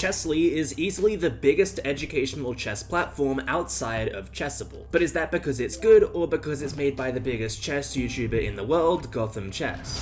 Chessly is easily the biggest educational chess platform outside of Chessable. But is that because it's good, or because it's made by the biggest chess YouTuber in the world, GothamChess?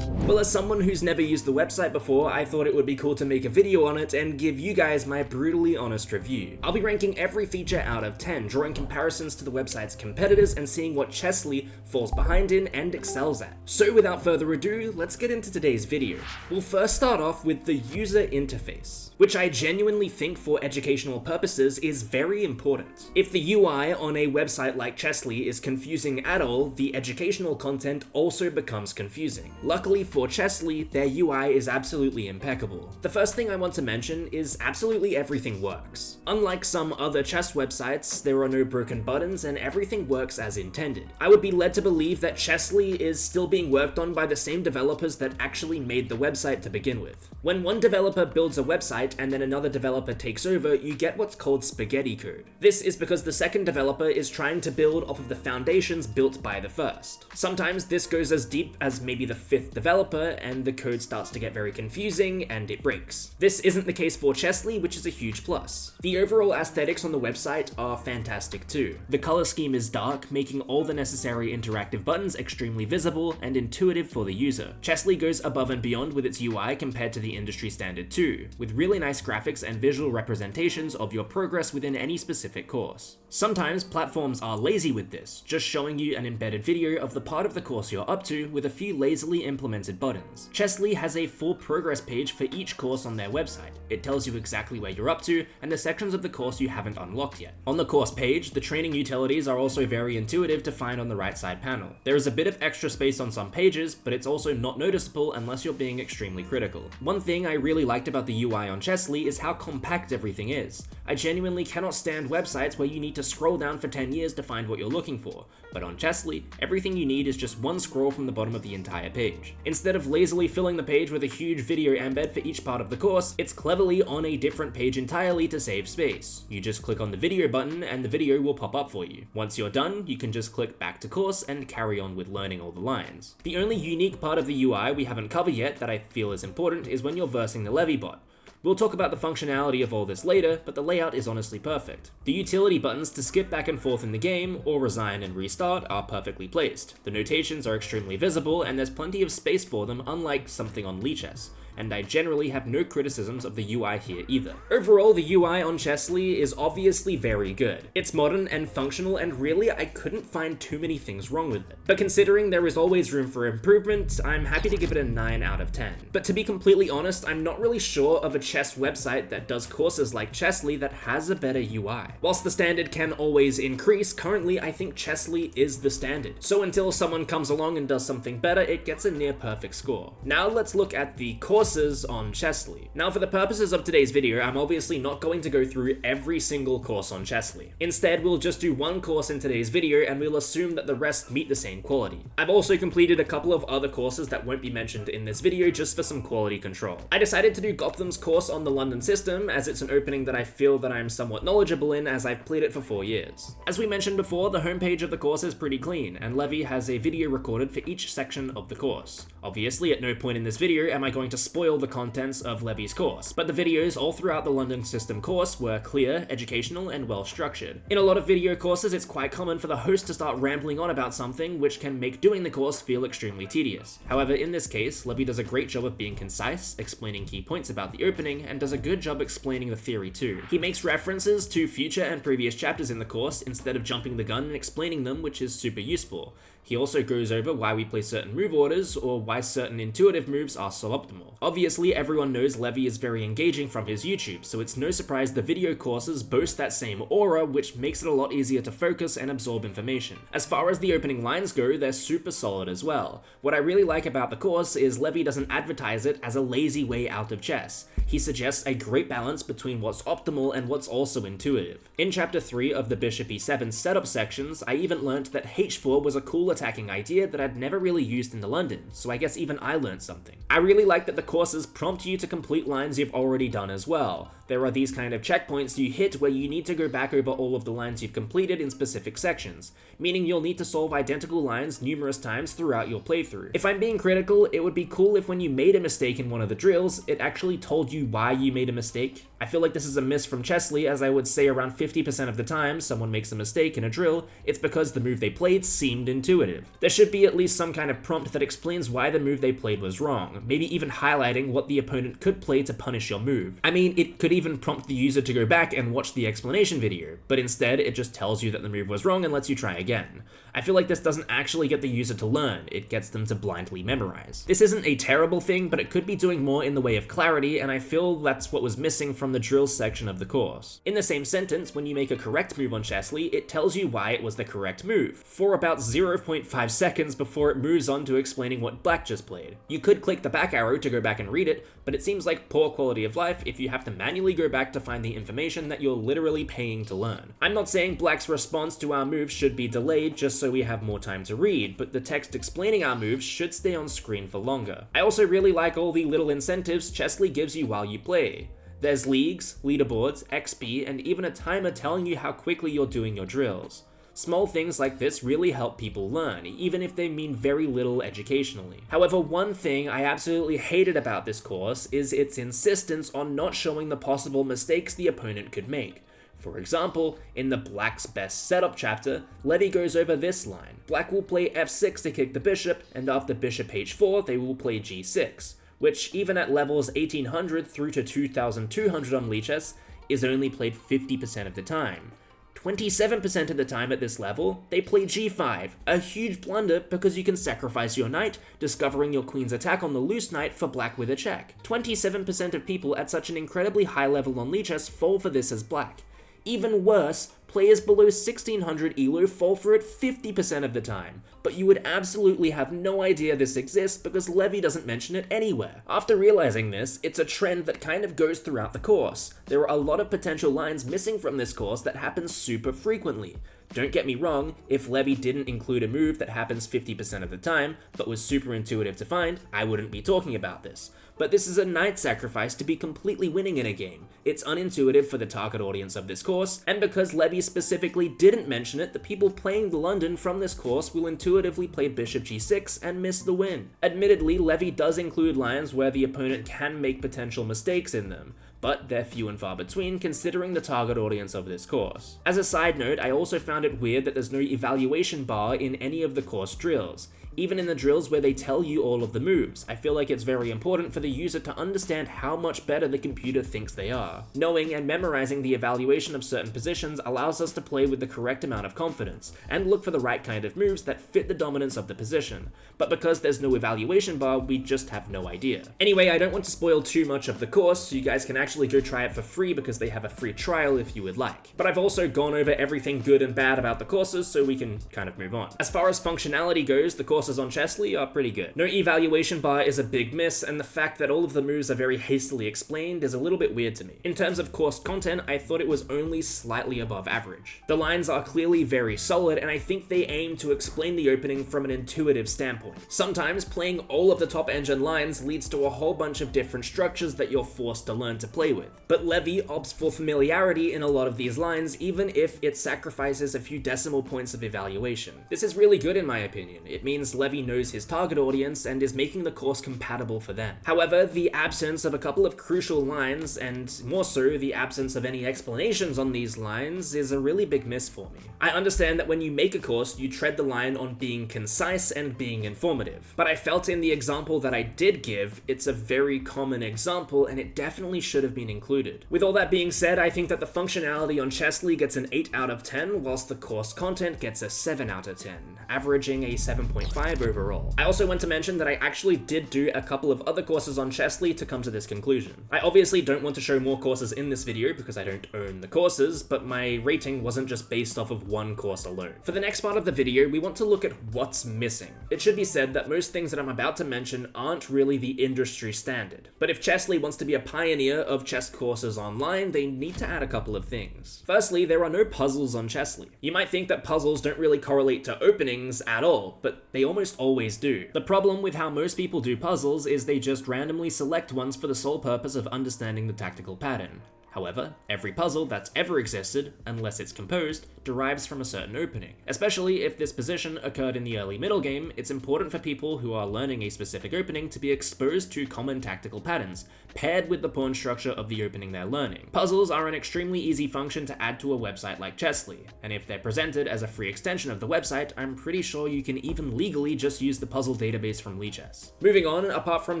Well, as someone who's never used the website before, I thought it would be cool to make a video on it and give you guys my brutally honest review. I'll be ranking every feature out of 10, drawing comparisons to the website's competitors and seeing what Chessly falls behind in and excels at. So without further ado, let's get into today's video. We'll first start off with the user interface, which I genuinely think for educational purposes is very important. If the UI on a website like Chessly is confusing at all, the educational content also becomes confusing. Luckily for Chessly, their UI is absolutely impeccable. The first thing I want to mention is absolutely everything works. Unlike some other chess websites, there are no broken buttons and everything works as intended. I would be led to believe that Chessly is still being worked on by the same developers that actually made the website to begin with. When one developer builds a website and then another developer takes over, you get what's called spaghetti code. This is because the second developer is trying to build off of the foundations built by the first. Sometimes this goes as deep as maybe the fifth developer, and the code starts to get very confusing and it breaks. This isn't the case for Chessly, which is a huge plus. The overall aesthetics on the website are fantastic too. The color scheme is dark, making all the necessary interactive buttons extremely visible and intuitive for the user. Chessly goes above and beyond with its UI compared to the industry standard too, with really nice graphics and visual representations of your progress within any specific course. Sometimes platforms are lazy with this, just showing you an embedded video of the part of the course you're up to with a few lazily implemented buttons. Chessly has a full progress page for each course on their website. It tells you exactly where you're up to and the sections of the course you haven't unlocked yet. On the course page, the training utilities are also very intuitive to find on the right side panel. There is a bit of extra space on some pages, but it's also not noticeable unless you're being extremely critical. One thing I really liked about the UI on Chessly is how compact everything is. I genuinely cannot stand websites where you need to scroll down for 10 years to find what you're looking for, but on Chessly, everything you need is just one scroll from the bottom of the entire page. Instead of lazily filling the page with a huge video embed for each part of the course, it's cleverly on a different page entirely to save space. You just click on the video button and the video will pop up for you. Once you're done, you can just click back to course and carry on with learning all the lines. The only unique part of the UI we haven't covered yet that I feel is important is when you're versing the Levy bot. We'll talk about the functionality of all this later, but the layout is honestly perfect. The utility buttons to skip back and forth in the game, or resign and restart, are perfectly placed. The notations are extremely visible, and there's plenty of space for them, unlike something on Lichess. And I generally have no criticisms of the UI here either. Overall, the UI on Chessly is obviously very good. It's modern and functional, and really I couldn't find too many things wrong with it. But considering there is always room for improvement, I'm happy to give it a 9 out of 10. But to be completely honest, I'm not really sure of a chess website that does courses like Chessly that has a better UI. Whilst the standard can always increase, currently I think Chessly is the standard. So until someone comes along and does something better, it gets a near perfect score. Now let's look at the courses on Chessly. Now for the purposes of today's video, I'm obviously not going to go through every single course on Chessly. Instead, we'll just do one course in today's video and we'll assume that the rest meet the same quality. I've also completed a couple of other courses that won't be mentioned in this video just for some quality control. I decided to do Gotham's course on the London system as it's an opening that I feel that I'm somewhat knowledgeable in as I've played it for 4 years. As we mentioned before, the homepage of the course is pretty clean and Levy has a video recorded for each section of the course. Obviously, at no point in this video am I going to spoil the contents of Levy's course, but the videos all throughout the London system course were clear, educational, and well structured. In a lot of video courses, it's quite common for the host to start rambling on about something, which can make doing the course feel extremely tedious. However, in this case, Levy does a great job of being concise, explaining key points about the opening, and does a good job explaining the theory too. He makes references to future and previous chapters in the course instead of jumping the gun and explaining them, which is super useful. He also goes over why we play certain move orders, or why certain intuitive moves are suboptimal. Obviously, everyone knows Levy is very engaging from his YouTube, so it's no surprise the video courses boast that same aura, which makes it a lot easier to focus and absorb information. As far as the opening lines go, they're super solid as well. What I really like about the course is Levy doesn't advertise it as a lazy way out of chess. He suggests a great balance between what's optimal and what's also intuitive. In chapter 3 of the Bishop E7 setup sections, I even learnt that H4 was a cool attacking idea that I'd never really used in the London, so I guess even I learned something. I really like that the courses prompt you to complete lines you've already done as well. There are these kind of checkpoints you hit where you need to go back over all of the lines you've completed in specific sections, meaning you'll need to solve identical lines numerous times throughout your playthrough. If I'm being critical, it would be cool if when you made a mistake in one of the drills, it actually told you why you made a mistake. I feel like this is a miss from Chessly, as I would say around 50% of the time someone makes a mistake in a drill, it's because the move they played seemed intuitive. There should be at least some kind of prompt that explains why the move they played was wrong, maybe even highlighting what the opponent could play to punish your move. I mean, it could even prompt the user to go back and watch the explanation video, but instead it just tells you that the move was wrong and lets you try again. I feel like this doesn't actually get the user to learn, it gets them to blindly memorize. This isn't a terrible thing, but it could be doing more in the way of clarity, and I feel that's what was missing from the drills section of the course. In the same sentence, when you make a correct move on Chessly, it tells you why it was the correct move, for about 0.5 seconds before it moves on to explaining what Black just played. You could click the back arrow to go back and read it, but it seems like poor quality of life if you have to manually go back to find the information that you're literally paying to learn. I'm not saying Black's response to our move should be delayed just so we have more time to read, but the text explaining our moves should stay on screen for longer. I also really like all the little incentives Chessly gives you while you play. There's leagues, leaderboards, XP, and even a timer telling you how quickly you're doing your drills. Small things like this really help people learn, even if they mean very little educationally. However, one thing I absolutely hated about this course is its insistence on not showing the possible mistakes the opponent could make. For example, in the Black's Best Setup chapter, Levy goes over this line. Black will play f6 to kick the bishop, and after bishop h4, they will play g6, which even at levels 1800 through to 2200 on Lichess, is only played 50% of the time. 27% of the time at this level, they play g5, a huge blunder because you can sacrifice your knight, discovering your queen's attack on the loose knight for Black with a check. 27% of people at such an incredibly high level on Lichess fall for this as Black. Even worse, players below 1600 ELO fall for it 50% of the time, but you would absolutely have no idea this exists because Levy doesn't mention it anywhere. After realizing this, it's a trend that kind of goes throughout the course. There are a lot of potential lines missing from this course that happen super frequently. Don't get me wrong, if Levy didn't include a move that happens 50% of the time, but was super intuitive to find, I wouldn't be talking about this. But this is a knight sacrifice to be completely winning in a game. It's unintuitive for the target audience of this course, and because Levy specifically didn't mention it, the people playing the London from this course will intuitively play bishop g6 and miss the win. Admittedly, Levy does include lines where the opponent can make potential mistakes in them, but they're few and far between considering the target audience of this course. As a side note, I also found it weird that there's no evaluation bar in any of the course drills. Even in the drills where they tell you all of the moves, I feel like it's very important for the user to understand how much better the computer thinks they are. Knowing and memorizing the evaluation of certain positions allows us to play with the correct amount of confidence, and look for the right kind of moves that fit the dominance of the position. But because there's no evaluation bar, we just have no idea. Anyway, I don't want to spoil too much of the course, so you guys can actually go try it for free because they have a free trial if you would like. But I've also gone over everything good and bad about the courses, so we can kind of move on. As far as functionality goes, the courses on Chessly are pretty good. No evaluation bar is a big miss, and the fact that all of the moves are very hastily explained is a little bit weird to me. In terms of course content, I thought it was only slightly above average. The lines are clearly very solid, and I think they aim to explain the opening from an intuitive standpoint. Sometimes playing all of the top engine lines leads to a whole bunch of different structures that you're forced to learn to play with. But Levy opts for familiarity in a lot of these lines, even if it sacrifices a few decimal points of evaluation. This is really good in my opinion. It means Levy knows his target audience and is making the course compatible for them. However, the absence of a couple of crucial lines, and more so the absence of any explanations on these lines, is a really big miss for me. I understand that when you make a course, you tread the line on being concise and being informative, but I felt in the example that I did give, it's a very common example and it definitely should have been included. With all that being said, I think that the functionality on Chessly gets an 8 out of 10, whilst the course content gets a 7 out of 10, averaging a 7.5 overall. I also want to mention that I actually did do a couple of other courses on Chessly to come to this conclusion. I obviously don't want to show more courses in this video because I don't own the courses, but my rating wasn't just based off of one course alone. For the next part of the video, we want to look at what's missing. It should be said that most things that I'm about to mention aren't really the industry standard, but if Chessly wants to be a pioneer of chess courses online, they need to add a couple of things. Firstly, there are no puzzles on Chessly. You might think that puzzles don't really correlate to openings at all, but they almost almost always do. The problem with how most people do puzzles is they just randomly select ones for the sole purpose of understanding the tactical pattern. However, every puzzle that's ever existed, unless it's composed, derives from a certain opening. Especially if this position occurred in the early middle game, it's important for people who are learning a specific opening to be exposed to common tactical patterns, paired with the pawn structure of the opening they're learning. Puzzles are an extremely easy function to add to a website like Chessly, and if they're presented as a free extension of the website, I'm pretty sure you can even legally just use the puzzle database from Lichess. Moving on, apart from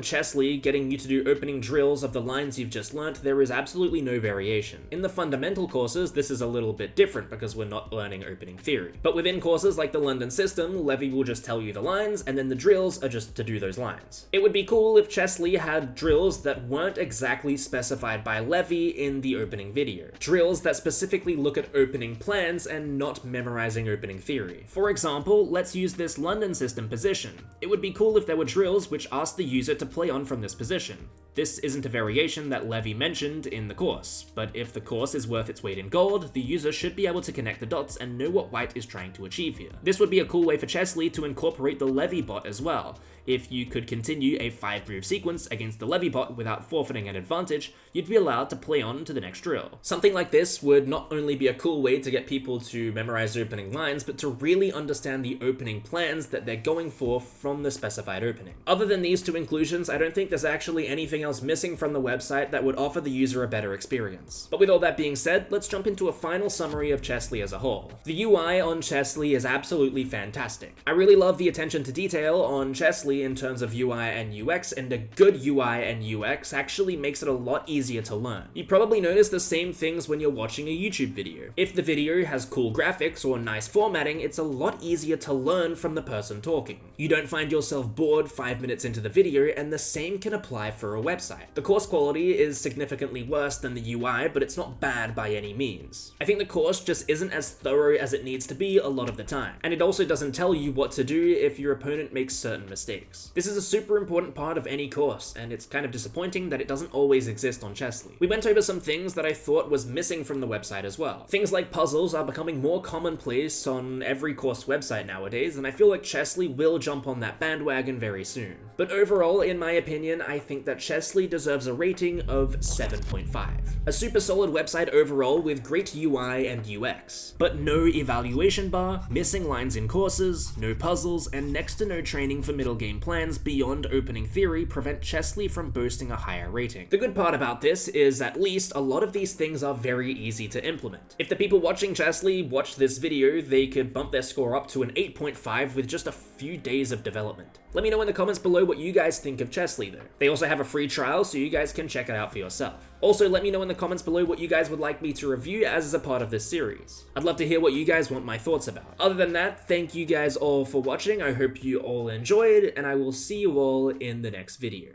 Chessly getting you to do opening drills of the lines you've just learnt, there is absolutely no variation. In the fundamental courses, this is a little bit different because we're not learning opening theory. But within courses like the London system, Levy will just tell you the lines, and then the drills are just to do those lines. It would be cool if Chessly had drills that weren't exactly specified by Levy in the opening video. Drills that specifically look at opening plans and not memorizing opening theory. For example, let's use this London system position. It would be cool if there were drills which asked the user to play on from this position. This isn't a variation that Levy mentioned in the course, but if the course is worth its weight in gold, the user should be able to connect the dots and know what white is trying to achieve here. This would be a cool way for Chessly to incorporate the Levy bot as well. If you could continue a 5-move sequence against the Levy bot without forfeiting an advantage, you'd be allowed to play on to the next drill. Something like this would not only be a cool way to get people to memorize opening lines, but to really understand the opening plans that they're going for from the specified opening. Other than these two inclusions, I don't think there's actually anything else missing from the website that would offer the user a better experience. But with all that being said, let's jump into a final summary of Chessly as a whole. The UI on Chessly is absolutely fantastic. I really love the attention to detail on Chessly in terms of UI and UX, and a good UI and UX actually makes it a lot easier to learn. You probably notice the same things when you're watching a YouTube video. If the video has cool graphics or nice formatting, it's a lot easier to learn from the person talking. You don't find yourself bored 5 minutes into the video, and the same can apply for a website. The course quality is significantly worse than the UI, but it's not bad by any means. I think the course just isn't as thorough as it needs to be a lot of the time, and it also doesn't tell you what to do if your opponent makes certain mistakes. This is a super important part of any course, and it's kind of disappointing that it doesn't always exist on Chessly. We went over some things that I thought was missing from the website as well. Things like puzzles are becoming more commonplace on every course website nowadays, and I feel like Chessly will jump on that bandwagon very soon. But overall, in my opinion, I think that Chessly deserves a rating of 7.5. A super solid website overall with great UI and UX, but no evaluation bar, missing lines in courses, no puzzles, and next to no training for middle game plans beyond opening theory prevent Chessly from boasting a higher rating. The good part about this is at least a lot of these things are very easy to implement. If the people watching Chessly watched this video, they could bump their score up to an 8.5 with just a few days of development. Let me know in the comments below what you guys think of Chessly though. They also have a free trial, so you guys can check it out for yourself. Also, let me know in the comments below what you guys would like me to review as a part of this series. I'd love to hear what you guys want my thoughts about. Other than that, thank you guys all for watching. I hope you all enjoyed, and I will see you all in the next video.